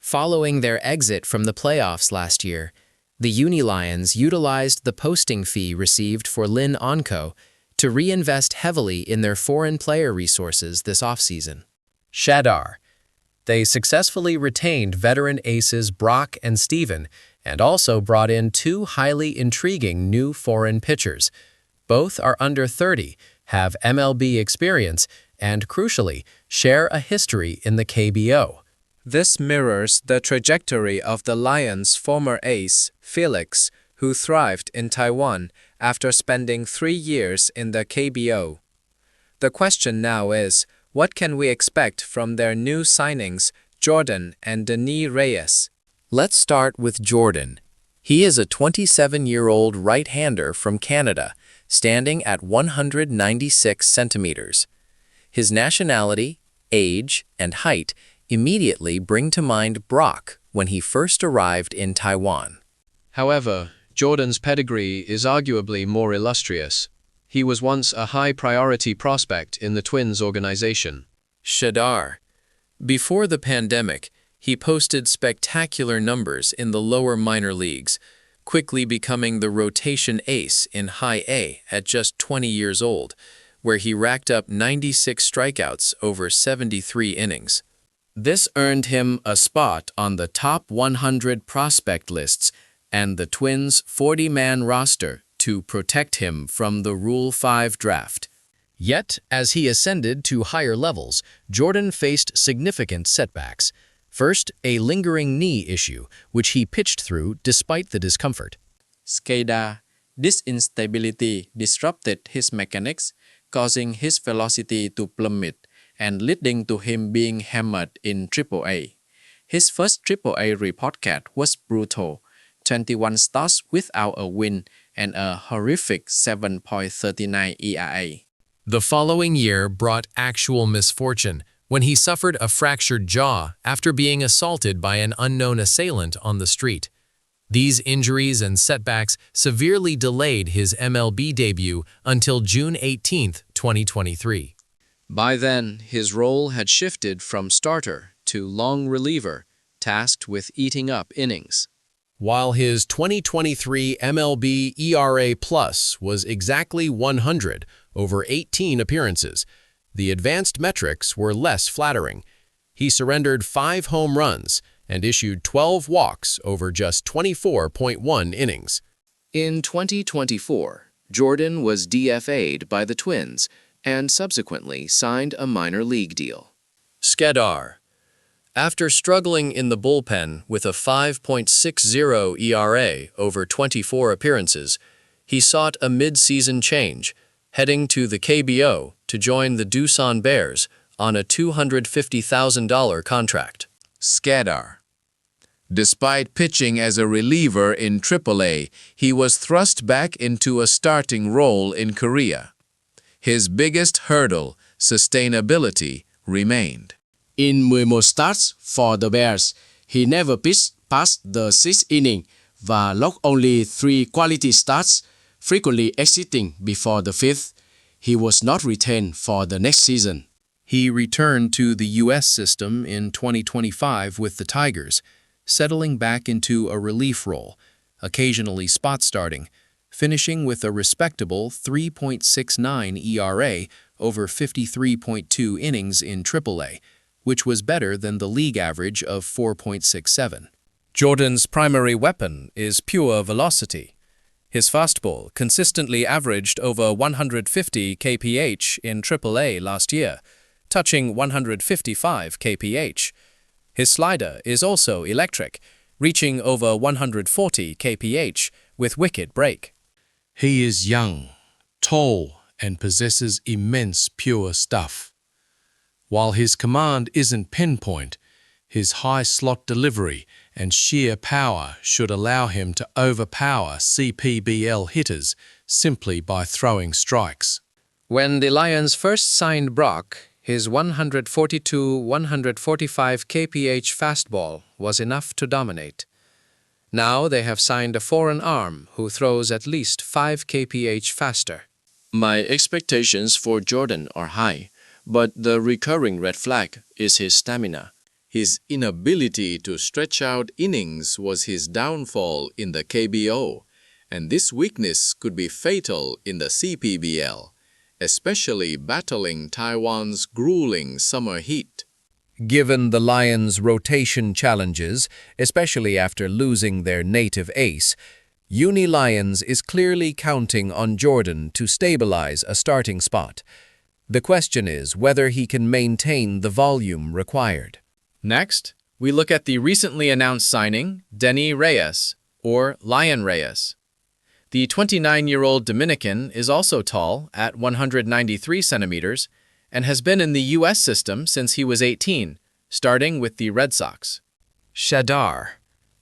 Following their exit from the playoffs last year, the Uni-Lions utilized the posting fee received for Lin Onco to reinvest heavily in their foreign player resources this offseason. Shadar. They successfully retained veteran aces Brock and Steven and also brought in two highly intriguing new foreign pitchers. Both are under 30, have MLB experience, and crucially, share a history in the KBO. This mirrors the trajectory of the Lions' former ace, Felix, who thrived in Taiwan after spending 3 years in the KBO. The question now is, what can we expect from their new signings, Jordan and Denis Reyes? Let's start with Jordan. He is a 27-year-old right-hander from Canada, standing at 196 centimeters. His nationality, age, and height immediately bring to mind Brock when he first arrived in Taiwan. However, Jordan's pedigree is arguably more illustrious. He was once a high-priority prospect in the Twins organization. Shadar. Before the pandemic, he posted spectacular numbers in the lower minor leagues, quickly becoming the rotation ace in High A at just 20 years old, where he racked up 96 strikeouts over 73 innings. This earned him a spot on the top 100 prospect lists and the Twins' 40-man roster to protect him from the Rule 5 draft. Yet, as he ascended to higher levels, Jordan faced significant setbacks. First, a lingering knee issue, which he pitched through despite the discomfort. Skada. This instability disrupted his mechanics, causing his velocity to plummet and leading to him being hammered in AAA. His first AAA report card was brutal, 21 starts without a win and a horrific 7.39 ERA. The following year brought actual misfortune when he suffered a fractured jaw after being assaulted by an unknown assailant on the street. These injuries and setbacks severely delayed his MLB debut until June 18, 2023. By then, his role had shifted from starter to long reliever, tasked with eating up innings. While his 2023 MLB ERA Plus was exactly 100 over 18 appearances, the advanced metrics were less flattering. He surrendered 5 home runs and issued 12 walks over just 24.1 innings. In 2024, Jordan was DFA'd by the Twins and subsequently signed a minor league deal. Skadar. After struggling in the bullpen with a 5.60 ERA over 24 appearances, he sought a mid-season change, heading to the KBO to join the Doosan Bears on a $250,000 contract. Skadar. Despite pitching as a reliever in AAA, he was thrust back into a starting role in Korea. His biggest hurdle, sustainability, remained. In 11 starts for the Bears, he never pitched past the 6th inning và logged only 3 quality starts, frequently exiting before the 5th. He was not retained for the next season. He returned to the U.S. system in 2025 with the Tigers, settling back into a relief role, occasionally spot starting, finishing with a respectable 3.69 ERA over 53.2 innings in AAA, which was better than the league average of 4.67. Jordan's primary weapon is pure velocity. His fastball consistently averaged over 150 kph in AAA last year, touching 155 kph. His slider is also electric, reaching over 140 kph with wicket break. He is young, tall, and possesses immense pure stuff. While his command isn't pinpoint, his high slot delivery and sheer power should allow him to overpower CPBL hitters simply by throwing strikes. When the Lions first signed Brock, his 142-145 kph fastball was enough to dominate. Now they have signed a foreign arm who throws at least 5 kph faster. My expectations for Jordan are high, but the recurring red flag is his stamina. His inability to stretch out innings was his downfall in the KBO, and this weakness could be fatal in the CPBL, especially battling Taiwan's grueling summer heat. Given the Lions' rotation challenges, especially after losing their native ace, Uni-Lions is clearly counting on Jordan to stabilize a starting spot. The question is whether he can maintain the volume required. Next, we look at the recently announced signing, Denny Reyes, or Lion Reyes. The 29-year-old Dominican is also tall at 193 centimeters and has been in the U.S. system since he was 18, starting with the Red Sox. Shadar.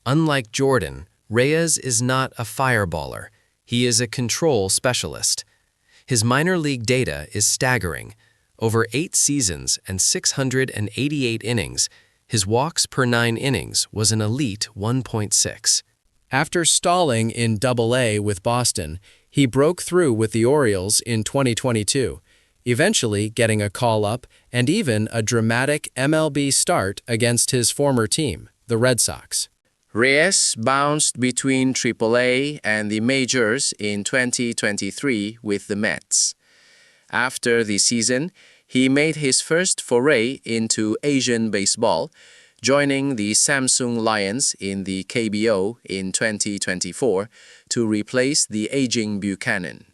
Unlike Jordan, Reyes is not a fireballer. He is a control specialist. His minor league data is staggering. Over 8 seasons and 688 innings, his walks per 9 innings was an elite 1.6. After stalling in Double-A with Boston, he broke through with the Orioles in 2022, eventually getting a call-up and even a dramatic MLB start against his former team, the Red Sox. Reyes bounced between Triple-A and the majors in 2023 with the Mets. After the season, he made his first foray into Asian baseball, joining the Samsung Lions in the KBO in 2024 to replace the aging Buchanan.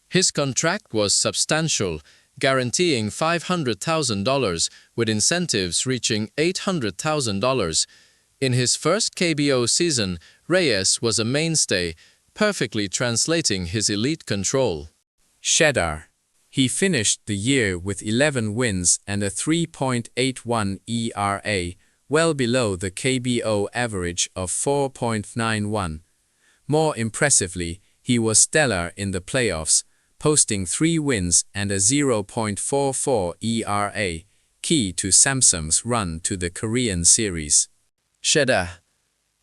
His contract was substantial, guaranteeing $500,000 with incentives reaching $800,000. In his first KBO season, Reyes was a mainstay, perfectly translating his elite control. Shedar. He finished the year with 11 wins and a 3.81 ERA, well below the KBO average of 4.91. More impressively, he was stellar in the playoffs, posting 3 wins and a 0.44 ERA, key to Samsung's run to the Korean series. Shedar.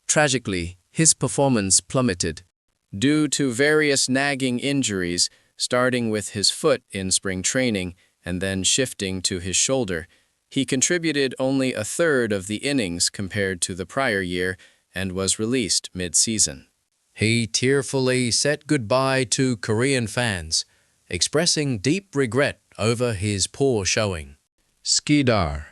Tragically, his performance plummeted. Due to various nagging injuries, starting with his foot in spring training and then shifting to his shoulder, he contributed only a third of the innings compared to the prior year and was released mid-season. He tearfully said goodbye to Korean fans, expressing deep regret over his poor showing. Skidar.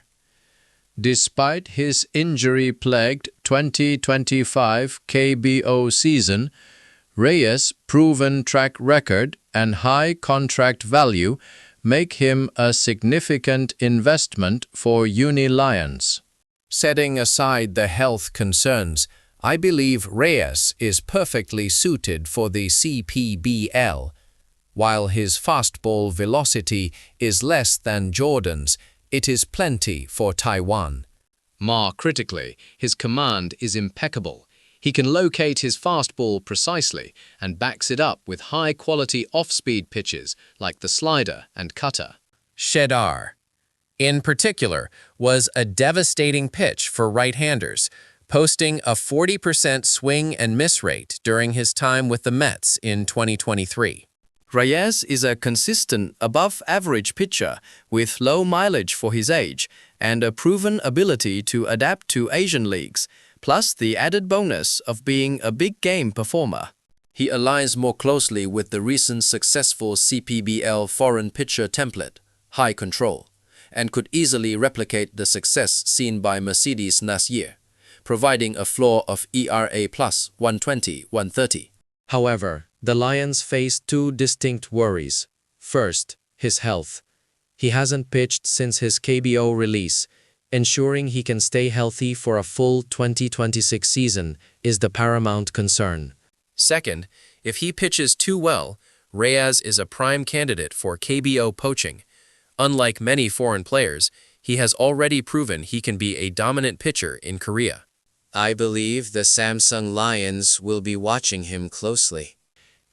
Despite his injury-plagued 2025 KBO season, Reyes' proven track record and high contract value make him a significant investment for Uni-Lions. Setting aside the health concerns, I believe Reyes is perfectly suited for the CPBL. While his fastball velocity is less than Jordan's, it is plenty for Taiwan. More critically, his command is impeccable. He can locate his fastball precisely and backs it up with high-quality off-speed pitches like the slider and cutter. Shedar, in particular, was a devastating pitch for right-handers, posting a 40% swing and miss rate during his time with the Mets in 2023. Reyes is a consistent, above-average pitcher with low mileage for his age and a proven ability to adapt to Asian leagues, plus the added bonus of being a big-game performer. He aligns more closely with the recent successful CPBL foreign pitcher template, high control, and could easily replicate the success seen by Mercedes Nasir, providing a floor of ERA plus 120-130. However, the Lions face 2 distinct worries. First, his health. He hasn't pitched since his KBO release. Ensuring he can stay healthy for a full 2026 season is the paramount concern. Second, if he pitches too well, Reyes is a prime candidate for KBO poaching. Unlike many foreign players, he has already proven he can be a dominant pitcher in Korea. I believe the Samsung Lions will be watching him closely.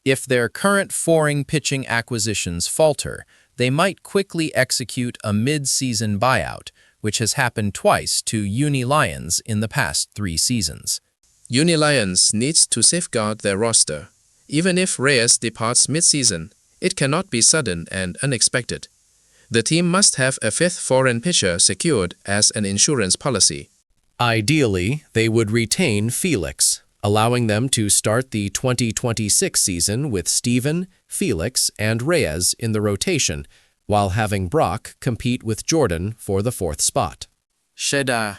If their current foreign pitching acquisitions falter, they might quickly execute a mid-season buyout, which has happened twice to Uni-Lions in the past 3 seasons. Uni-Lions needs to safeguard their roster. Even if Reyes departs mid-season, it cannot be sudden and unexpected. The team must have a fifth foreign pitcher secured as an insurance policy. Ideally, they would retain Felix, allowing them to start the 2026 season with Steven, Felix, and Reyes in the rotation, while having Brock compete with Jordan for the fourth spot. Sheda.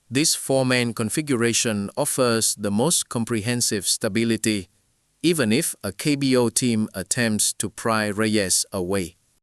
This four-man configuration offers the most comprehensive stability, even if a KBO team attempts to pry Reyes away.